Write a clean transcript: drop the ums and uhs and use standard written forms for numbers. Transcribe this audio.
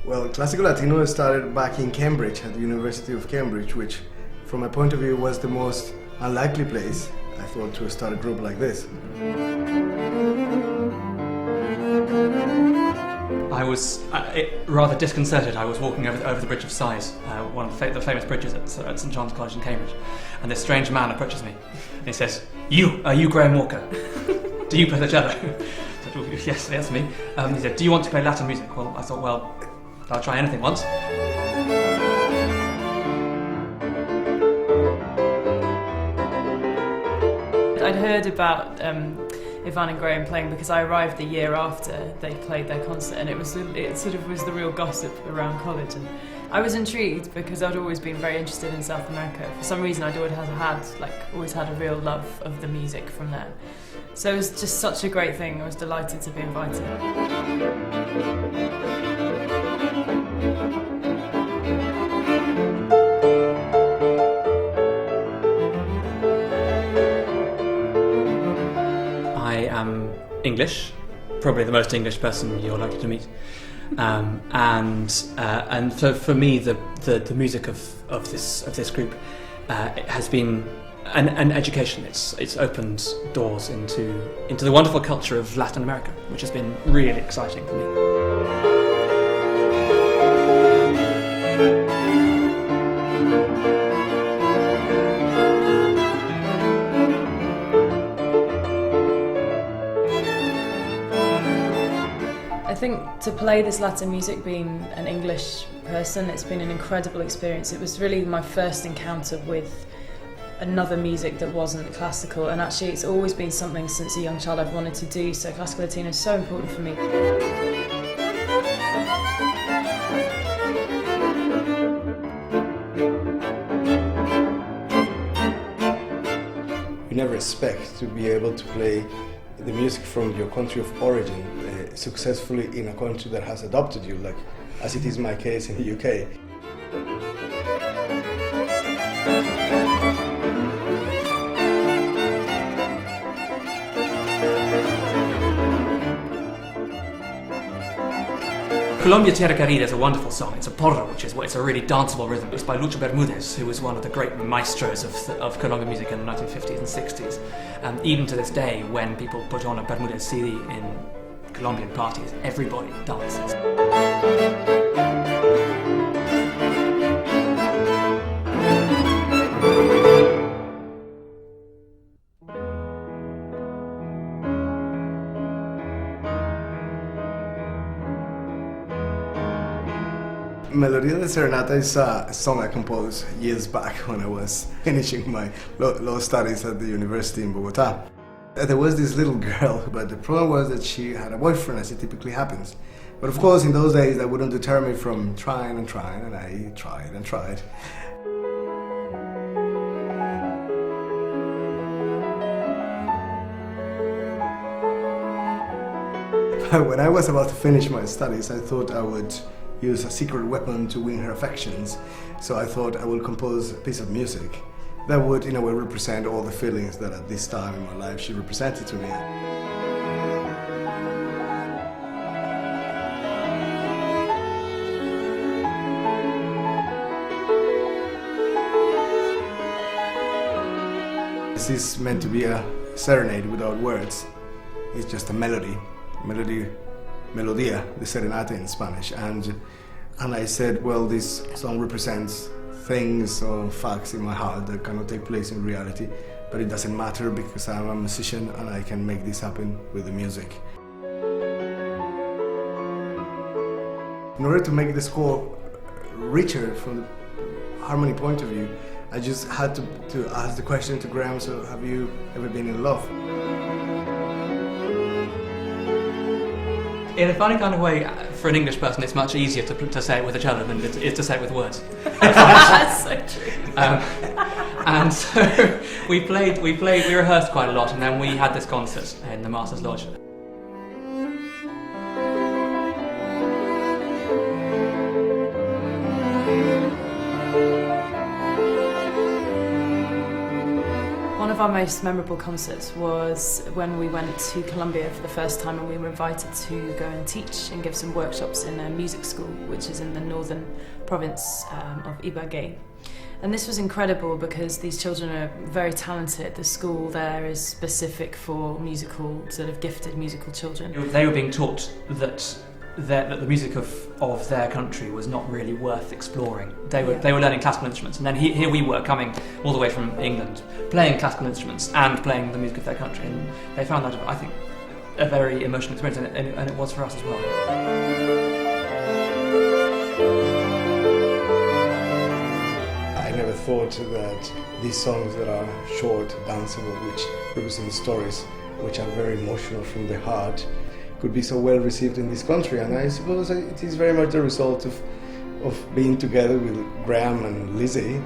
Well, Classico Latino started back in Cambridge, at the University of Cambridge, which, from my point of view, was the most unlikely place, I thought, to start a group like this. I was rather disconcerted. I was walking over the Bridge of Sighs, one of the famous bridges at St John's College in Cambridge, and this strange man approaches me, and he says, are you Graham Walker? Do you play the cello? I said, yes, that's me. He said, do you want to play Latin music? Well, I thought, well, I'll try anything once. I'd heard about Ivan and Graham playing because I arrived the year after they played their concert, and it sort of was the real gossip around college. And I was intrigued because I'd always been very interested in South America. For some reason, I'd always had a real love of the music from there. So it was just such a great thing. I was delighted to be invited. I am English, probably the most English person you're likely to meet, and so for me the music of this group has been an education. It's opened doors into the wonderful culture of Latin America, which has been really exciting for me. I think to play this Latin music, being an English person, it's been an incredible experience. It was really my first encounter with another music that wasn't classical, and actually it's always been something since a young child I've wanted to do, so Classico Latino is so important for me. You never expect to be able to play the music from your country of origin successfully in a country that has adopted you, like as it is my case in the UK. Colombia Tierra Querida is a wonderful song. It's a porro, it's a really danceable rhythm. It's by Lucho Bermudez, who was one of the great maestros of Colombian music in the 1950s and 60s. And even to this day, when people put on a Bermudez CD in Colombian parties, everybody dances. Melodies de Serenata is a song I composed years back when I was finishing my law studies at the university in Bogota. There was this little girl, but the problem was that she had a boyfriend, as it typically happens. But of course, in those days, that wouldn't deter me from trying, and I tried and tried. But when I was about to finish my studies, I thought I would use a secret weapon to win her affections. So I thought I would compose a piece of music that would, in a way, represent all the feelings that at this time in my life she represented to me. This is meant to be a serenade without words. It's just a melody. Melodia, the serenata in Spanish, and I said, well, this song represents things or facts in my heart that cannot take place in reality, but it doesn't matter because I'm a musician and I can make this happen with the music. In order to make the score richer from the harmony point of view, I just had to ask the question to Graham, so have you ever been in love? In a funny kind of way, for an English person, it's much easier to say it with a cello than it is to say it with words. That's so true. And so we rehearsed quite a lot, and then we had this concert in the Master's Lodge. One of our most memorable concerts was when we went to Colombia for the first time, and we were invited to go and teach and give some workshops in a music school, which is in the northern province of Ibagué. And this was incredible because these children are very talented. The school there is specific for musical, sort of gifted musical children. They were being taught that the music of their country was not really worth exploring. They were learning classical instruments, and then here we were coming all the way from England, playing classical instruments and playing the music of their country, and they found that, I think, a very emotional experience, and it was for us as well. I never thought that these songs that are short, danceable, which represent stories, which are very emotional from the heart, could be so well received in this country. And I suppose it is very much the result of being together with Graham and Lizzie.